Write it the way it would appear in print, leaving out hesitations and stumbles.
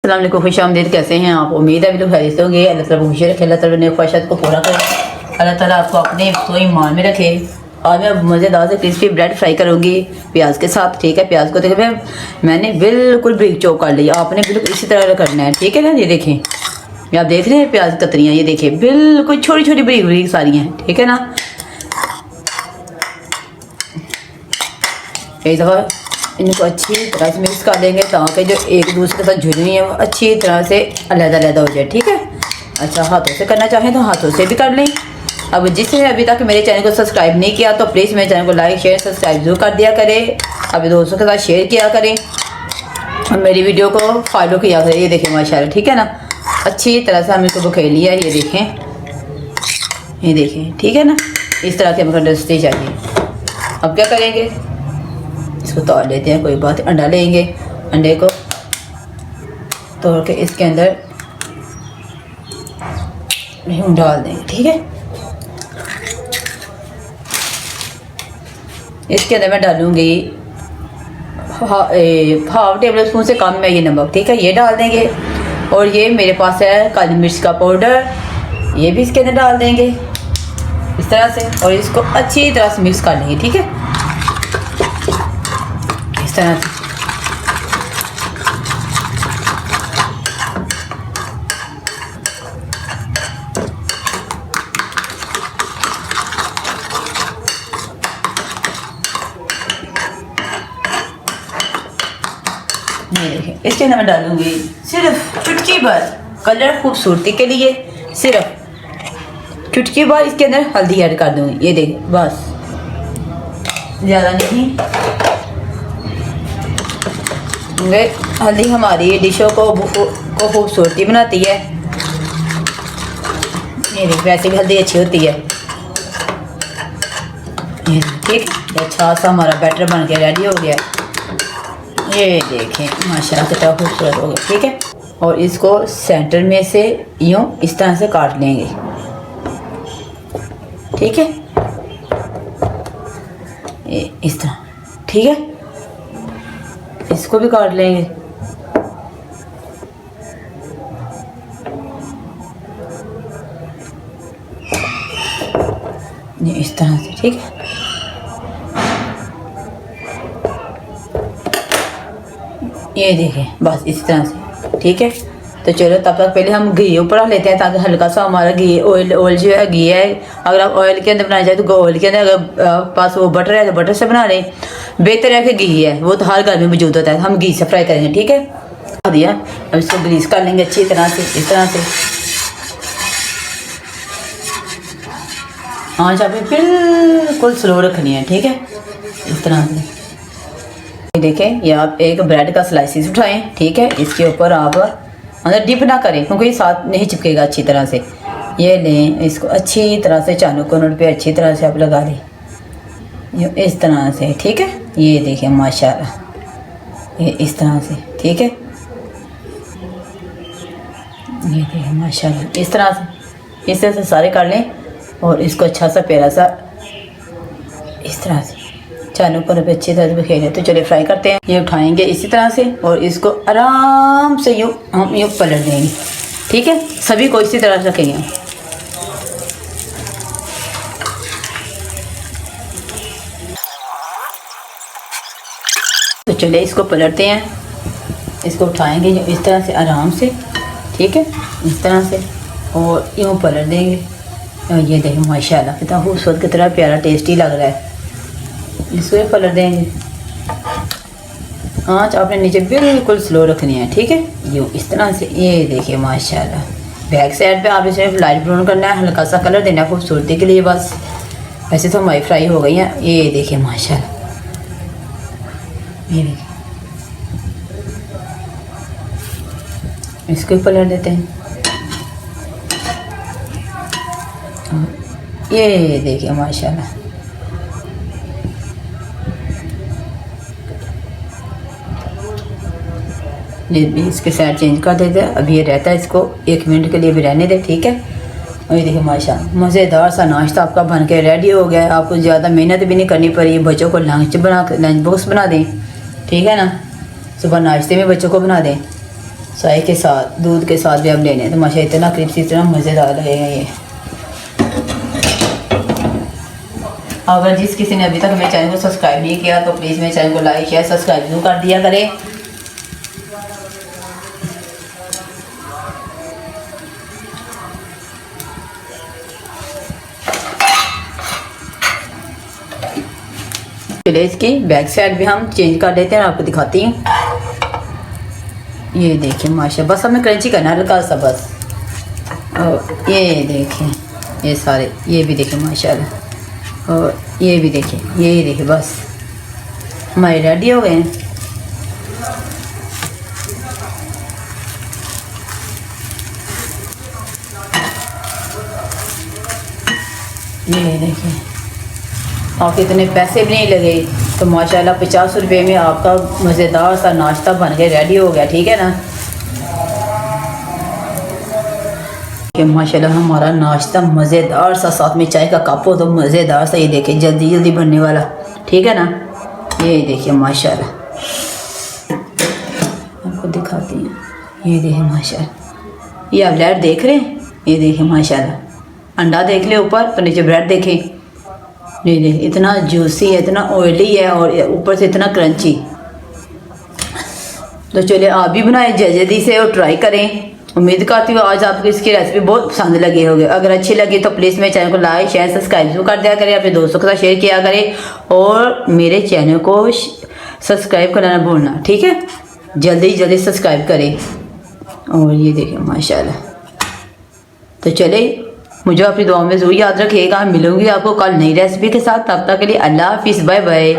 अस्सलाम वालेकुम, खुशामदीद। कैसे हैं आप? उम्मीद है भी तो खैरियत से होंगे। अल्लाह ताला खुश रखे, अल्लाह ताला ने ख्वाहिशात को पूरा करे, अल्लाह ताला आपको अपने तो ईमान में रखे। आज मैं मज़ेदार से क्रिस्पी ब्रेड फ्राई करूँगी प्याज के साथ। ठीक है, प्याज को देखिए मैंने बिल्कुल ब्रिक चॉप कर लिया। आपने बिल्कुल इसी तरह करना है, ठीक है ना। ये देखें, ये आप देख रहे हैं प्याज कतरियाँ, ये देखिए बिल्कुल छोटी छोटी बरीक बरीक सारी हैं, ठीक है ना। एक दफ़ा इनको अच्छी तरह से मिक्स कर देंगे ताकि जो एक दूसरे के साथ जुड़ी हुई है वो अच्छी तरह से अलग-अलग हो जाए, ठीक है। अच्छा, हाथों से करना चाहें तो हाथों से भी कर लें। अब जिसने अभी तक मेरे चैनल को सब्सक्राइब नहीं किया तो प्लीज़ मेरे चैनल को लाइक शेयर सब्सक्राइब जरूर कर दिया करें। अभी दोस्तों के साथ शेयर किया करें और मेरी वीडियो को फॉलो किया करें। ये देखें माशाल्लाह, ठीक है ना। अच्छी तरह से हम इसको बखेर लिया है, ये देखें, ये देखें, ठीक है ना। इस तरह के हमें डस्ती चाहिए। अब क्या करेंगे, इसको तोड़ लेते हैं। कोई बात, अंडा लेंगे, अंडे को तोड़ के इसके अंदर डाल देंगे, ठीक है। इसके अंदर मैं डालूंगी हाफ टेबल स्पून से कम है ये नमक, ठीक है, ये डाल देंगे। और ये मेरे पास है काली मिर्च का पाउडर, ये भी इसके अंदर डाल देंगे इस तरह से। और इसको अच्छी तरह से मिक्स कर लेंगे, ठीक है, इस तरह से। ये देखें, इसके अंदर मैं डालूंगी सिर्फ चुटकी भर कलर खूबसूरती के लिए, सिर्फ चुटकी भर इसके अंदर हल्दी ऐड कर दूंगी। ये देखें, बस ज़्यादा नहीं। हल्दी हमारी डिशों को खूबसूरती बनाती है। ये देख, वैसे भी हल्दी अच्छी होती है। ये ठीक, अच्छा सा हमारा बैटर बन के रेडी हो गया। ये देखें माशाल्लाह कितना खूबसूरत हो गया, ठीक है। और इसको सेंटर में से यूँ इस तरह से काट लेंगे, ठीक है, ये इस तरह, ठीक है। इसको भी काट लेंगे। ये इस तरह से, ठीक है। ये देखें, बस इस तरह से, ठीक है। तो चलो तब तक पहले हम घी ऊपर रख लेते हैं ताकि हल्का सा हमारा घी ऑयल जो है, घी है। अगर आप ऑयल के अंदर बनाना चाहें तो ऑयल के अंदर, अगर पास वो बटर है तो बटर से बना लें। बेहतर है कि घी है, वो तो हर घर में मौजूद होता है। हम घी से फ्राई करेंगे, ठीक है। दिया, अब इसको ग्रीस कर लेंगे अच्छी तरह से, इस तरह से। आँच आपने बिल्कुल स्लो रखनी है, ठीक है, इस तरह से। देखें, ये आप एक ब्रेड का स्लाइसिस उठाएं, ठीक है। इसके ऊपर आप अंदर डिप ना करें क्योंकि ये साथ नहीं चिपकेगा अच्छी तरह से। ये लें, इसको अच्छी तरह से चाकू कोनों पे अच्छी तरह से आप लगा दें, ये इस तरह से, ठीक है। ये देखें माशाल्लाह, ये इस तरह से, ठीक है। ये देखें माशाल्लाह, इस तरह से सारे कर लें। और इसको अच्छा सा प्यारा सा इस तरह से चाकू कोनों पे अच्छी तरह से बिखेरें। तो चलिए फ्राई करते हैं। ये उठाएंगे इसी तरह से और इसको आराम से यूँ हम यूँ पलट देंगे, ठीक है। सभी को इसी तरह रखेंगे। तो चलिए इसको पलटते हैं। इसको उठाएंगे जो इस तरह से आराम से, ठीक है, इस तरह से, और यूँ पलट देंगे। और ये देखें माशाल्लाह कितना खूबसूरत, कितना प्यारा टेस्टी लग रहा है। इसको भी पलट देंगे। आँच आपने नीचे बिल्कुल स्लो रखनी है, ठीक है, यूँ इस तरह से। ये देखिए माशाल्लाह, बैक साइड पे आप इसे लाइट ब्राउन करना है, हल्का सा कलर देना है खूबसूरती के लिए, बस। वैसे तो हमारी फ्राई हो गई हैं। ये देखिए माशाल्लाह, ये देखिए, इसको भी पलट देते हैं। ये देखिए माशाल्लाह, ये भी इसके साइड चेंज कर देते हैं। अभी ये रहता है, इसको 1 मिनट के लिए भी रहने दें, ठीक है। और ये देखिए माशाल्लाह मज़ेदार सा नाश्ता आपका बन के रेडी हो गया है। आपको ज़्यादा मेहनत भी नहीं करनी पड़ी। बच्चों को लंच बॉक्स बना दें, ठीक है ना। सुबह नाश्ते में बच्चों को बना दें, चाय के साथ, दूध के साथ भी आप लेने हैं तो माशा इतना क्रिस्पी, इतना मज़ेदार रहेगा ये। अगर जिस किसी ने अभी तक मेरे चैनल को सब्सक्राइब नहीं किया तो प्लीज़ मेरे चैनल को लाइक शेयर सब्सक्राइब जरूर कर दिया करें। चलिए इसकी बैक साइड भी हम चेंज कर लेते हैं, आपको दिखाती हूँ। ये देखिए माशा, बस हमें क्रंची करना है हल्का सा बस। और ये देखिए ये सारे, ये भी देखिए माशाल्लाह, और ये भी देखिए, ये देखिए बस हमारे रेडी हो गए हैं। ये देखिए, आपके इतने पैसे भी नहीं लगे तो माशाल्लाह 50 रुपये में आपका मज़ेदार सा नाश्ता बन के रेडी हो गया, ठीक है ना। कि माशाल्लाह हमारा नाश्ता मज़ेदार सा, साथ में चाय का कप हो तो मज़ेदार सा, ये देखिए जल्दी जल्दी बनने वाला, ठीक है ना। ये देखिए माशाल्लाह, आपको दिखाती हैं, ये देखिए माशाल्लाह, ये आप ब्रेड देख रहे हैं, ये देखिए माशाल्लाह, अंडा देख ले ऊपर तो नीचे ब्रेड देखें, ये देखिए इतना जूसी है, इतना ऑयली है और ऊपर से इतना क्रंची। तो चलिए आप भी बनाएं जल्दी से और ट्राई करें। उम्मीद करती हूँ आज आपको इसकी रेसिपी बहुत पसंद लगी होगी। अगर अच्छी लगी तो प्लीज़ मेरे चैनल को लाइक शेयर सब्सक्राइब जरूर कर दिया करें, अपने दोस्तों के साथ शेयर किया करें और मेरे चैनल को सब्सक्राइब करना ना भूलना, ठीक है। जल्दी जल्दी सब्सक्राइब करें। और ये देखिए माशाल्लाह, तो चले मुझे अपनी दुआ में ज़रूर याद रखिएगा। मिलूंगी आपको कल नई रेसिपी के साथ, तब तक के लिए अल्लाह हाफिज़, बाय बाय।